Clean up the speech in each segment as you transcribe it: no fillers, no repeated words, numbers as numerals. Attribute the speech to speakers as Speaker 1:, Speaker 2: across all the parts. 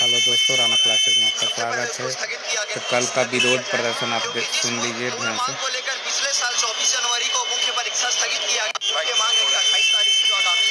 Speaker 1: Hello दोस्तों, Rana classes में आपका स्वागत है। तो कल का विरोध प्रदर्शन आप सुन लीजिए ध्यान से।
Speaker 2: को लेकर पिछले साल 24 जनवरी को मुख्य परीक्षा स्थगित किया गया। ये मांग है कि 28 तारीख को आगामी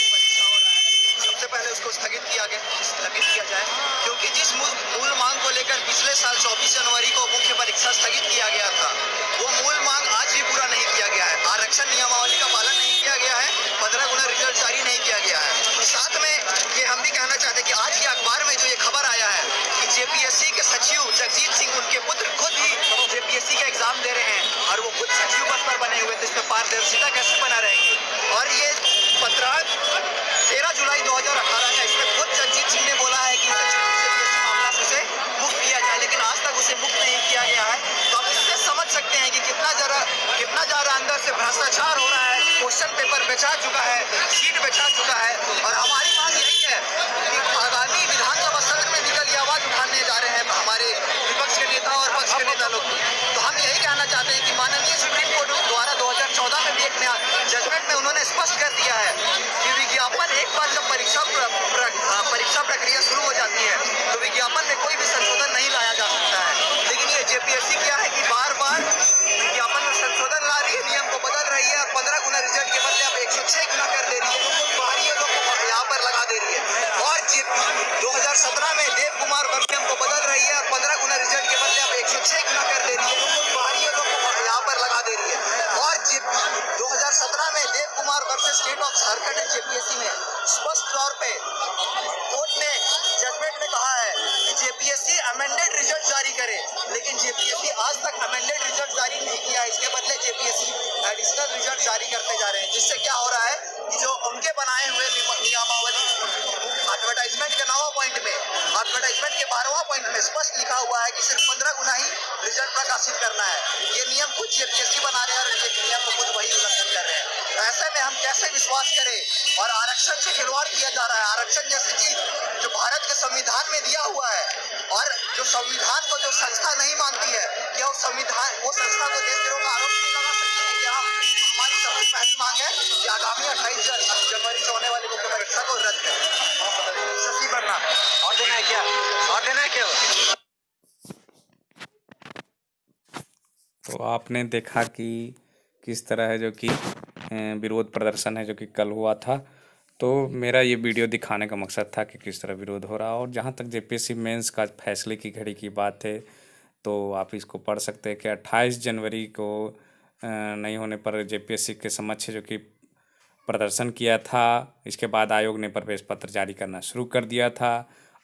Speaker 2: परीक्षा हो रहा है, सबसे पहले उसको स्थगित किया जाए, क्योंकि जिस मूल मांग को लेकर पिछले साल 24 जनवरी को मुख्य परीक्षा स्थगित किया गया था, वो मूल मांग आज भी पूरा नहीं किया गया है। आरक्षण नियमावली का पालन नहीं किया गया है, 15 गुना रिजल्ट जारी नहीं किया गया है। साथ में ये हम भी कहना चाहते हैं कि आज के अखबार में जो ये खबर आया है कि जेपीएससी के सचिव जगजीत सिंह, उनके पुत्र खुद ही जेपीएससी का एग्जाम दे रहे हैं और वो खुद सचिव पद पर बने हुए थे, इसमें पारदर्शिता कैसे बना रहेगी। और ये 13 जुलाई 2018 का इसमें खुद जगजीत सिंह ने बोला है कि मामला से मुक्त किया जाए, लेकिन आज तक उसे मुक्त नहीं किया गया है। तो आप इससे समझ सकते हैं कि कितना ज्यादा अंदर से भ्रष्टाचार हो रहा है। क्वेश्चन पेपर बेचा चुका है, सीट बेचा चुका है। और हमारी मांग यही है कि आगामी विधानसभा सत्र में भी कल ये आवाज उठाने जा रहे हैं हमारे विपक्ष के नेता और पक्ष के नेता लोग। तो हम यही कहना चाहते हैं कि माननीय सुप्रीम कोर्ट द्वारा 2014 में भी एक नया जजमेंट में उन्होंने स्पष्ट कर दिया है कि विज्ञापन एक बार जब परीक्षा प्रक्रिया शुरू हो जाती है तो विज्ञापन में कोई भी संशोधन नहीं लाया जा सकता है। लेकिन ये जेपीएससी क्या है कि बार बार विज्ञापन में संशोधन ला रही है, नियम को बदल रही है और 15 गुना रिजल्ट के बदले आप 106 गुना कर दे रही है, बाहरियों को यहाँ पर लगा दे रही है। और 2017 में देव कुमार वर्गीयम को बदल रही है और 15 गुना रिजल्ट के बदले आप 106 गुना कर दे रही है, बाहरियों को यहाँ पर लगा दे रही है। और 2017 में Dev Kumar versus state of Jharkhand JPSC में स्पष्ट तौर पे कोर्ट ने जजमेंट में कहा है कि जेपीएससी अमेंडेड रिजल्ट जारी करे, लेकिन जेपीएससी आज तक अमेंडेड रिजल्ट जारी नहीं किया। इसके बदले जेपीएससी एडिशनल रिजल्ट जारी करते जा रहे हैं, जिससे क्या हो रहा है कि जो उनके बनाए हुए नियमावली एडवर्टाइजमेंट के 9वां पॉइंट में, एडवर्टाइजमेंट के 12वां पॉइंट में स्पष्ट लिखा हुआ है कि सिर्फ 15 गुना ही रिजल्ट प्रकाशित करना है। ये नियम खुद जेपीएससी बना रहे हैं और ये नियम को खुद वही उल्लंघन कर रहे हैं। तो ऐसे में हम कैसे विश्वास करें। और आरक्षण से खिलवाड़ किया जा रहा है। आरक्षण जैसी चीज जो भारत के संविधान में दिया हुआ है, और जो संविधान को जो संस्था नहीं मानती है, क्या वो संविधान वो संस्था को देशद्रोह का आरोप नहीं लगा सकती है। क्या हमारी सबसे पहली मांग है कि आगामी 28 जनवरी से होने वाली मुख्य परीक्षा को रद्द करें। शशि वर्मा और देना है क्या
Speaker 1: तो आपने देखा कि किस तरह है जो कि विरोध प्रदर्शन है जो कि कल हुआ था। तो मेरा ये वीडियो दिखाने का मकसद था कि किस तरह विरोध हो रहा है। और जहाँ तक जेपीएससी मेंस का फैसले की घड़ी की बात है, तो आप इसको पढ़ सकते हैं कि 28 जनवरी को नहीं होने पर जेपीएससी के समक्ष जो कि प्रदर्शन किया था। इसके बाद आयोग ने प्रवेश पत्र जारी करना शुरू कर दिया था।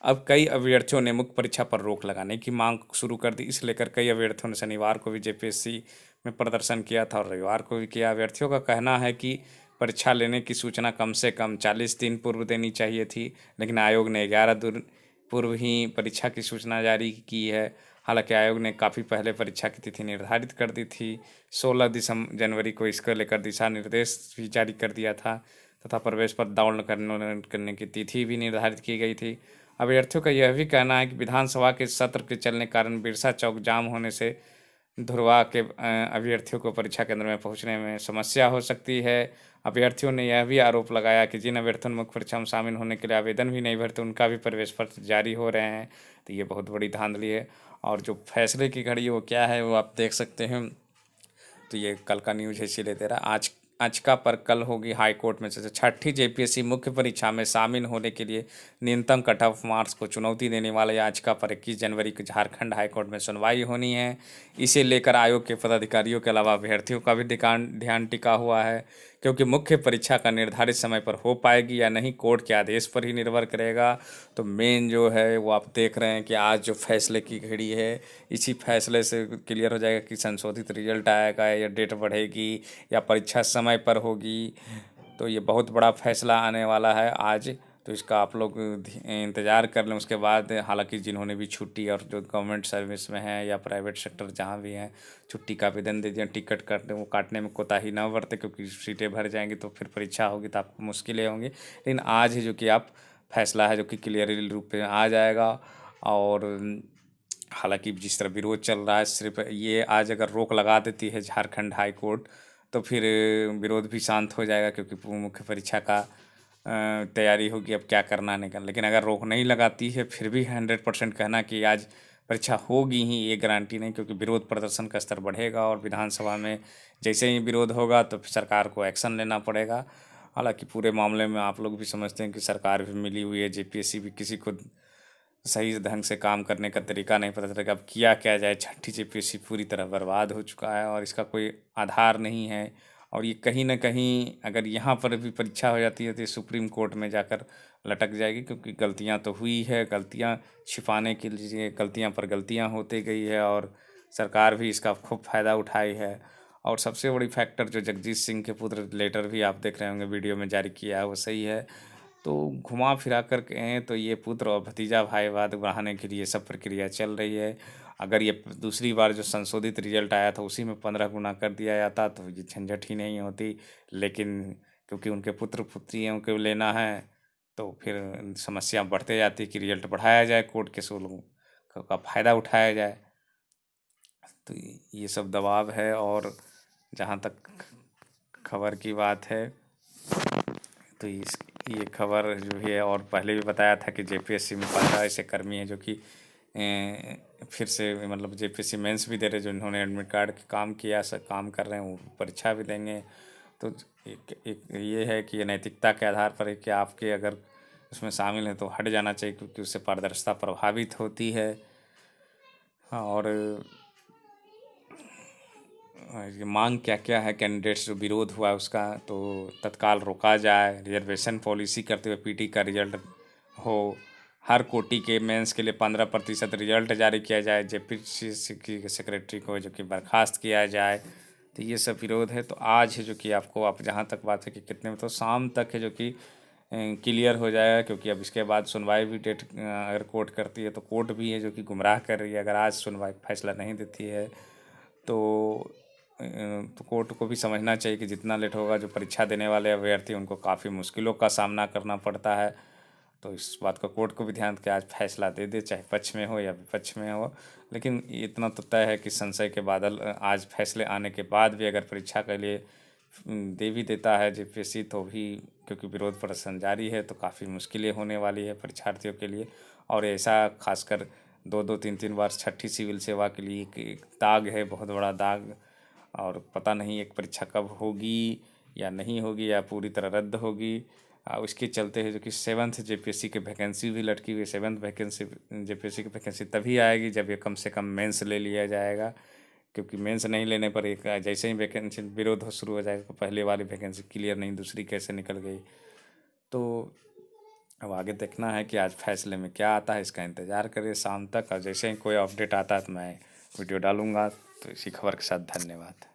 Speaker 1: अब कई अभ्यर्थियों ने मुख्य परीक्षा पर रोक लगाने की मांग शुरू कर दी। इसे लेकर कई अभ्यर्थियों ने शनिवार को भी जेपीएससी में प्रदर्शन किया था और रविवार को भी किया। अभ्यर्थियों का कहना है कि परीक्षा लेने की सूचना कम से कम 40 दिन पूर्व देनी चाहिए थी, लेकिन आयोग ने 11 दिन पूर्व ही परीक्षा की सूचना जारी की है। हालांकि आयोग ने काफ़ी पहले परीक्षा की तिथि निर्धारित कर दी थी। 16 जनवरी को इसको लेकर दिशा निर्देश भी जारी कर दिया था तथा प्रवेश पर दौड़ करने की तिथि भी निर्धारित की गई थी। अभ्यर्थियों का यह भी कहना है कि विधानसभा के सत्र के चलने के कारण बिरसा चौक जाम होने से धुरवा के अभ्यर्थियों को परीक्षा केंद्र में पहुंचने में समस्या हो सकती है। अभ्यर्थियों ने यह भी आरोप लगाया कि जिन अभ्यर्थियों ने मुख्य परीक्षा में शामिल होने के लिए आवेदन भी नहीं भरते, उनका भी प्रवेश पत्र जारी हो रहे हैं। तो ये बहुत बड़ी धांधली है। और जो फैसले की घड़ी वो क्या है वो आप देख सकते हैं। तो ये कल का न्यूज़ है, इसीलिए दे रहा। आज का पर कल होगी हाईकोर्ट में से छठी जेपीएससी मुख्य परीक्षा में शामिल होने के लिए न्यूनतम कट ऑफ मार्क्स को चुनौती देने वाले याचिका पर 21 जनवरी को झारखंड हाईकोर्ट में सुनवाई होनी है। इसे लेकर आयोग के पदाधिकारियों के अलावा अभ्यर्थियों का भी ध्यान टिका हुआ है, क्योंकि मुख्य परीक्षा का निर्धारित समय पर हो पाएगी या नहीं कोर्ट के आदेश पर ही निर्भर करेगा। तो मेन जो है वो आप देख रहे हैं कि आज जो फैसले की घड़ी है, इसी फैसले से क्लियर हो जाएगा कि संशोधित रिजल्ट आएगा या डेट बढ़ेगी या परीक्षा समय पर होगी। तो ये बहुत बड़ा फैसला आने वाला है आज। तो इसका आप लोग इंतज़ार कर लें। उसके बाद हालांकि जिन्होंने भी छुट्टी और जो गवर्नमेंट सर्विस में है या प्राइवेट सेक्टर जहाँ भी हैं, छुट्टी का आवेदन दे दिया, टिकट काटने में कोताही न बरते, क्योंकि सीटें भर जाएंगी तो फिर परीक्षा होगी तो आपको मुश्किलें होंगी। लेकिन आज ही जो कि आप फैसला है जो कि क्लियर रूप में आ जाएगा। और हालांकि जिस तरह विरोध चल रहा है, सिर्फ ये आज अगर रोक लगा देती है झारखंड हाई कोर्ट तो फिर विरोध भी शांत हो जाएगा, क्योंकि मुख्य परीक्षा का तैयारी होगी अब क्या करना नहीं करना। लेकिन अगर रोक नहीं लगाती है फिर भी 100% कहना कि आज परीक्षा होगी ही ये गारंटी नहीं, क्योंकि विरोध प्रदर्शन का स्तर बढ़ेगा और विधानसभा में जैसे ही विरोध होगा तो सरकार को एक्शन लेना पड़ेगा। हालांकि पूरे मामले में आप लोग भी समझते हैं कि सरकार भी मिली हुई है, जेपीएससी भी, किसी को सही ढंग से काम करने का तरीका नहीं पता चलेगा। अब किया क्या जाए, छठी जेपीएससी पूरी तरह बर्बाद हो चुका है और इसका कोई आधार नहीं है। और ये कहीं ना कहीं अगर यहाँ पर भी परीक्षा हो जाती है तो ये सुप्रीम कोर्ट में जाकर लटक जाएगी, क्योंकि गलतियाँ तो हुई है, गलतियाँ छिपाने के लिए गलतियाँ पर गलतियाँ होती गई है और सरकार भी इसका खूब फायदा उठाई है। और सबसे बड़ी फैक्टर जो जगजीत सिंह के पुत्र लेटर भी आप देख रहे होंगे वीडियो में जारी किया है वो सही है। तो घुमा फिरा कर कहें तो ये पुत्र और भतीजा भाईवाद बढ़ाने के लिए सब प्रक्रिया चल रही है। अगर ये दूसरी बार जो संशोधित रिजल्ट आया था उसी में 15 गुना कर दिया जाता तो ये झंझट ही नहीं होती। लेकिन क्योंकि उनके पुत्र पुत्रियों को लेना है तो फिर समस्या बढ़ते जाती कि रिजल्ट बढ़ाया जाए, कोर्ट के सोलों का फ़ायदा उठाया जाए। तो ये सब दबाव है। और जहाँ तक खबर की बात है तो ये खबर जो है, और पहले भी बताया था कि जेपीएससी में 15 ऐसे कर्मी हैं जो कि फिर से मतलब जेपीएससी मेंस भी दे रहे, जो इन्होंने एडमिट कार्ड के काम किया, सब काम कर रहे हैं, वो परीक्षा भी देंगे। तो एक ये है कि ये नैतिकता के आधार पर है कि आपके अगर उसमें शामिल हैं तो हट जाना चाहिए, क्योंकि उससे पारदर्शिता प्रभावित होती है। हाँ, और ये मांग क्या क्या है कैंडिडेट्स जो विरोध हुआ उसका, तो तत्काल रोका जाए, रिजर्वेशन पॉलिसी करते हुए पीटी का रिजल्ट हो, हर कोटि के मेंस के लिए 15% रिजल्ट जारी किया जाए, जेपीएससी की सेक्रेटरी को जो कि बर्खास्त किया जाए। तो ये सब विरोध है। तो आज है जो कि आपको, आप जहाँ तक बात है कि कितने में, तो शाम तक है जो कि क्लियर हो जाएगा, क्योंकि अब इसके बाद सुनवाई भी डेट अगर कोर्ट करती है तो कोर्ट भी है जो कि गुमराह कर रही है। अगर आज सुनवाई फैसला नहीं देती है तो कोर्ट को भी समझना चाहिए कि जितना लेट होगा जो परीक्षा देने वाले अभ्यर्थी उनको काफ़ी मुश्किलों का सामना करना पड़ता है। तो इस बात का कोर्ट को भी ध्यान कि आज फैसला दे दे, चाहे पक्ष में हो या विपक्ष में हो। लेकिन इतना तो तय है कि संशय के बादल आज फैसले आने के बाद भी अगर परीक्षा के लिए दे भी देता है जेपीएससी तो भी, क्योंकि विरोध प्रदर्शन जारी है, तो काफ़ी मुश्किलें होने वाली है परीक्षार्थियों के लिए। और ऐसा खासकर 2-2 3-3 बार छठी सिविल सेवा के लिए एक दाग है, बहुत बड़ा दाग। और पता नहीं एक परीक्षा कब होगी या नहीं होगी या पूरी तरह रद्द होगी। उसके चलते है जो कि 7th जेपीएससी की वैकेंसी भी लटकी हुई है। 7th वैकेंसी जेपीएससी की वैकेंसी तभी आएगी जब ये कम से कम मेंस ले लिया जाएगा, क्योंकि मेंस नहीं लेने पर एक जैसे ही वैकेंसी विरोध हो शुरू हो जाएगा तो पहले वाली वैकेंसी क्लियर नहीं, दूसरी कैसे निकल गई। तो अब आगे देखना है कि आज फैसले में क्या आता है, इसका इंतज़ार करें शाम तक। और जैसे ही कोई अपडेट आता है तो मैं वीडियो डालूँगा। तो इसी खबर के साथ धन्यवाद।